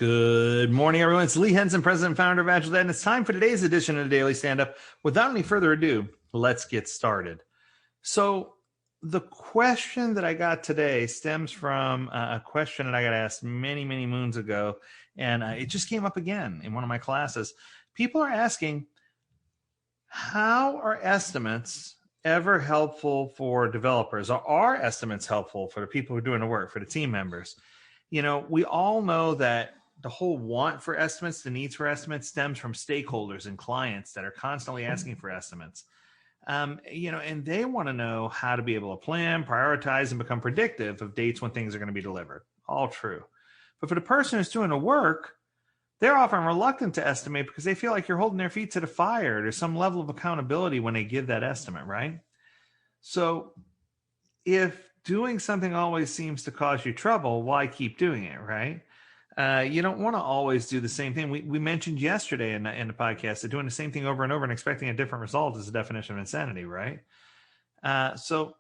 Good morning, everyone. It's Lee Henson, President and Founder of AgileDad, and it's time for today's edition of the Daily Stand-Up. Without any further ado, let's get started. So the question that I got today stems from a question that I got asked many, many moons ago, and it just came up again in one of my classes. People are asking, how are estimates ever helpful for developers? Or are estimates helpful for the people who are doing the work, for the team members? You know, we all know that the whole want for estimates, the needs for estimates stems from stakeholders and clients that are constantly asking for estimates. And they want to know how to be able to plan, prioritize, and become predictive of dates when things are going to be delivered. All true. But for the person who's doing the work, they're often reluctant to estimate because they feel like you're holding their feet to the fire. There's some level of accountability when they give that estimate, right? So if doing something always seems to cause you trouble, why keep doing it, right? You don't want to always do the same thing. We mentioned yesterday in the podcast that doing the same thing over and over and expecting a different result is the definition of insanity, right? So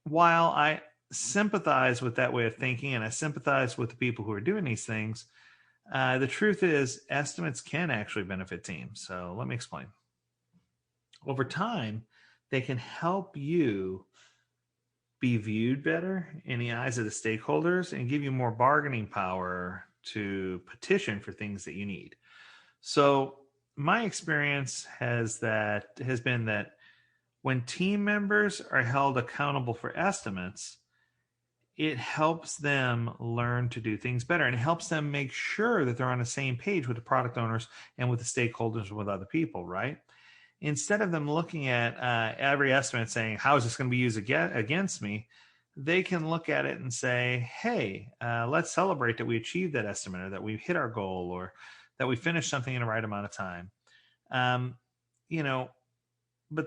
while I sympathize with that way of thinking and I sympathize with the people who are doing these things, the truth is estimates can actually benefit teams. So let me explain. Over time, they can help you be viewed better in the eyes of the stakeholders and give you more bargaining power to petition for things that you need. So my experience has been that when team members are held accountable for estimates, it helps them learn to do things better, and it helps them make sure that they're on the same page with the product owners and with the stakeholders and with other people, right? Instead of them looking at every estimate saying, how is this going to be used against me? They can look at it and say, hey, let's celebrate that we achieved that estimate, or that we hit our goal, or that we finished something in the right amount of time. But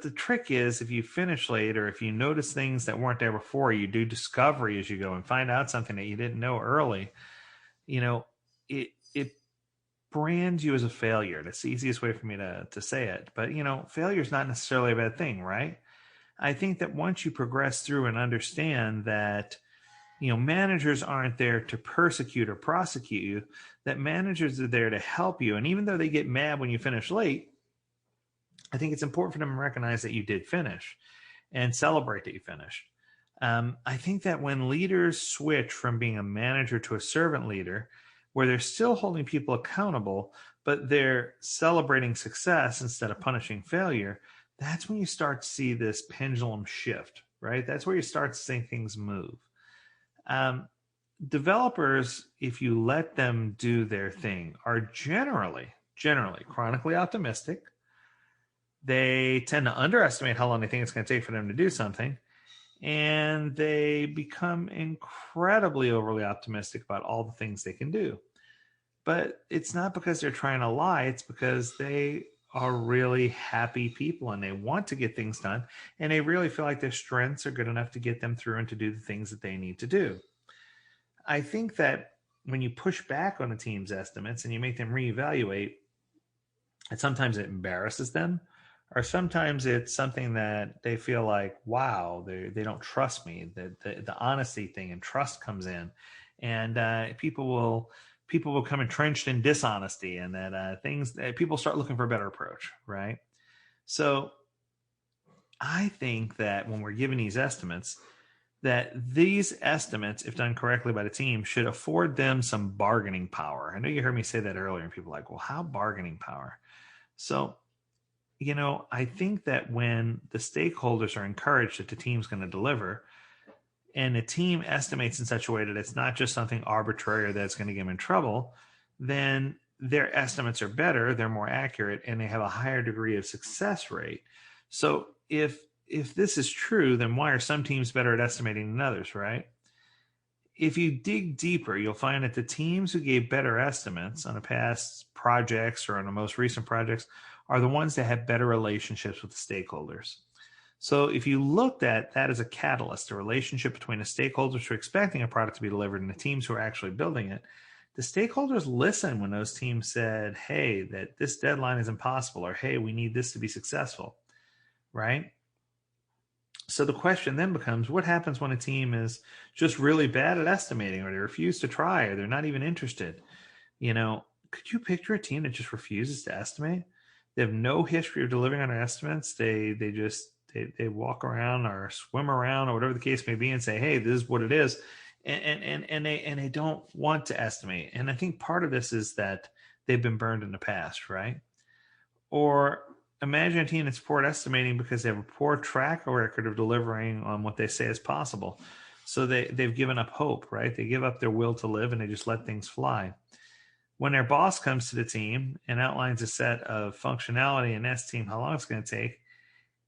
the trick is, if you finish late, or if you notice things that weren't there before, you do discovery as you go and find out something that you didn't know early, it brands you as a failure. That's the easiest way for me to say it. But, failure is not necessarily a bad thing, right? I think that once you progress through and understand that, managers aren't there to persecute or prosecute you, that managers are there to help you. And even though they get mad when you finish late, I think it's important for them to recognize that you did finish and celebrate that you finished. I think that when leaders switch from being a manager to a servant leader, where they're still holding people accountable, but they're celebrating success instead of punishing failure, that's when you start to see this pendulum shift, right? That's where you start to see things move. Developers, if you let them do their thing, are generally chronically optimistic. They tend to underestimate how long they think it's going to take for them to do something. And they become incredibly overly optimistic about all the things they can do. But it's not because they're trying to lie. It's because they are really happy people and they want to get things done. And they really feel like their strengths are good enough to get them through and to do the things that they need to do. I think that when you push back on a team's estimates and you make them reevaluate, and sometimes it embarrasses them, or sometimes it's something that they feel like, wow, they don't trust me. The honesty thing and trust comes in, and people will come entrenched in dishonesty, and that people start looking for a better approach, right? So I think that when we're giving these estimates, that these estimates, if done correctly by the team, should afford them some bargaining power. I know you heard me say that earlier, and people are like, well, how bargaining power? So, I think that when the stakeholders are encouraged that the team's going to deliver, and the team estimates in such a way that it's not just something arbitrary or that's going to get them in trouble, then their estimates are better, they're more accurate, and they have a higher degree of success rate. So if this is true, then why are some teams better at estimating than others, right? If you dig deeper, you'll find that the teams who gave better estimates on the past projects or on the most recent projects are the ones that have better relationships with the stakeholders. So if you looked at that as a catalyst, a relationship between the stakeholders who are expecting a product to be delivered and the teams who are actually building it, the stakeholders listen when those teams said, hey, that this deadline is impossible, or hey, we need this to be successful, right? So the question then becomes, what happens when a team is just really bad at estimating, or they refuse to try, or they're not even interested? Could you picture a team that just refuses to estimate? They have no history of delivering on their estimates. They walk around or swim around or whatever the case may be and say, hey, this is what it is. And they don't want to estimate. And I think part of this is that they've been burned in the past, right? Or imagine a team that's poor at estimating because they have a poor track record of delivering on what they say is possible. So they've given up hope, right? They give up their will to live and they just let things fly. When their boss comes to the team and outlines a set of functionality and asks the team how long it's going to take,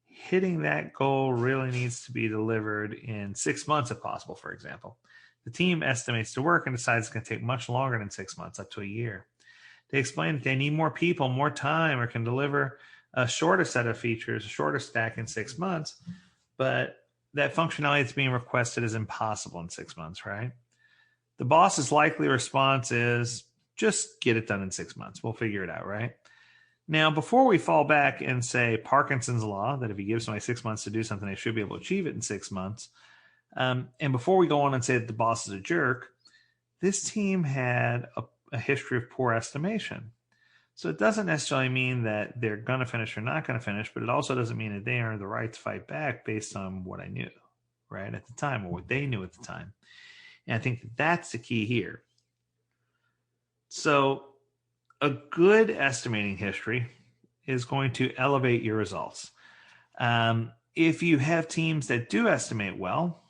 hitting that goal really needs to be delivered in 6 months if possible, for example. The team estimates the work and decides it's going to take much longer than 6 months, up to a year. They explain that they need more people, more time, or can deliver a shorter set of features, a shorter stack in 6 months, but that functionality that's being requested is impossible in 6 months, right? The boss's likely response is, just get it done in 6 months. We'll figure it out, right? Now, before we fall back and say Parkinson's law, that if you give somebody 6 months to do something, they should be able to achieve it in 6 months, and before we go on and say that the boss is a jerk, this team had a history of poor estimation. So it doesn't necessarily mean that they're going to finish or not going to finish, but it also doesn't mean that they earned the right to fight back based on what I knew, right, at the time, or what they knew at the time. And I think that's the key here. So a good estimating history is going to elevate your results. If you have teams that do estimate well,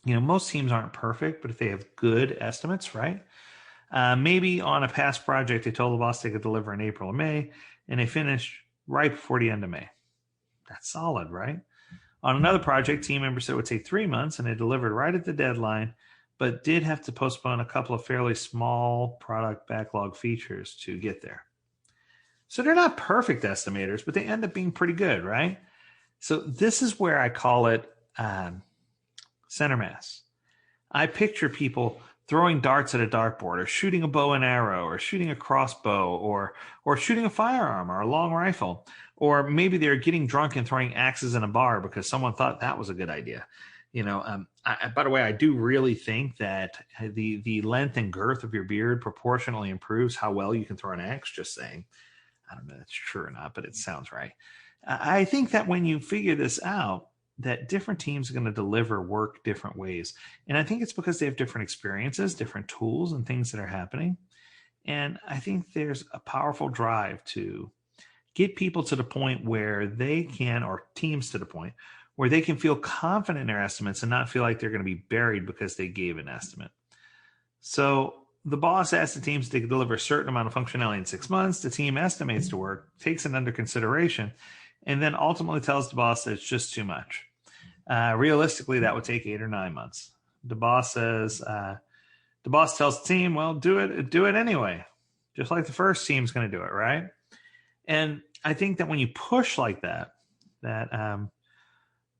most teams aren't perfect, but if they have good estimates, right? Maybe on a past project, they told the boss they could deliver in April or May, and they finished right before the end of May. That's solid, right? On another project, team members said it would take 3 months, and they delivered right at the deadline, but did have to postpone a couple of fairly small product backlog features to get there. So they're not perfect estimators, but they end up being pretty good, right? So this is where I call it center mass. I picture people throwing darts at a dartboard, or shooting a bow and arrow, or shooting a crossbow, or shooting a firearm or a long rifle, or maybe they're getting drunk and throwing axes in a bar because someone thought that was a good idea. By the way, I do really think that the length and girth of your beard proportionally improves how well you can throw an axe. Just saying. I don't know if that's true or not, but it sounds right. I think that when you figure this out, that different teams are going to deliver work different ways. And I think it's because they have different experiences, different tools and things that are happening. And I think there's a powerful drive to get people to the point where they can, or teams to the point where they can feel confident in their estimates and not feel like they're going to be buried because they gave an estimate. So the boss asks the teams to deliver a certain amount of functionality in 6 months. The team estimates the work, takes it under consideration, and then ultimately tells the boss that it's just too much. Realistically, that would take 8 or 9 months. The boss tells the team, well, do it anyway. Just like the first team's going to do it, right? And I think that when you push like that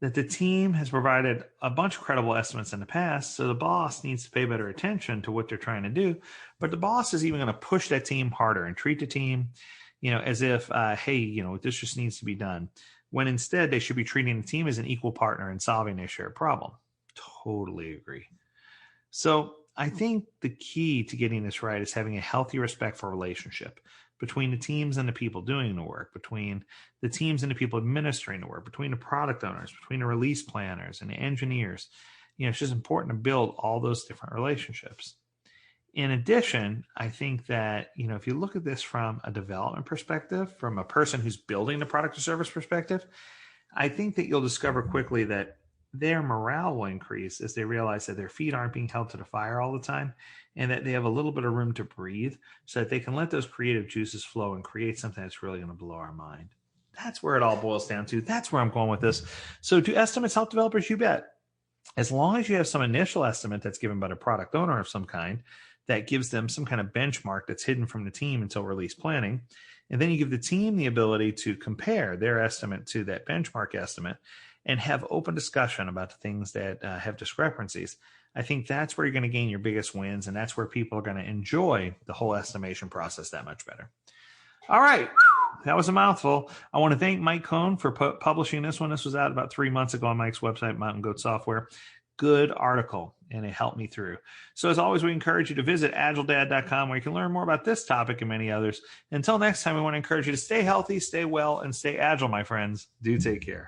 the team has provided a bunch of credible estimates in the past, so the boss needs to pay better attention to what they're trying to do. But the boss is even going to push that team harder and treat the team, as if, hey, this just needs to be done. When instead they should be treating the team as an equal partner in solving a shared problem. Totally agree. So I think the key to getting this right is having a healthy, respectful relationship between the teams and the people doing the work, between the teams and the people administering the work, between the product owners, between the release planners and the engineers. It's just important to build all those different relationships. In addition, I think that, if you look at this from a development perspective, from a person who's building the product or service perspective, I think that you'll discover quickly that their morale will increase as they realize that their feet aren't being held to the fire all the time and that they have a little bit of room to breathe so that they can let those creative juices flow and create something that's really going to blow our mind. That's where it all boils down to. That's where I'm going with this. So do estimates help developers? You bet. As long as you have some initial estimate that's given by the product owner of some kind, that gives them some kind of benchmark that's hidden from the team until release planning. And then you give the team the ability to compare their estimate to that benchmark estimate and have open discussion about the things that have discrepancies. I think that's where you're going to gain your biggest wins, and that's where people are going to enjoy the whole estimation process that much better. All right. That was a mouthful. I want to thank Mike Cohn for publishing this one. This was out about 3 months ago on Mike's website, Mountain Goat Software. good article, and it helped me through. So as always, we encourage you to visit AgileDad.com, where you can learn more about this topic and many others. Until next time, we want to encourage you to stay healthy, stay well, and stay agile, my friends. Do take care.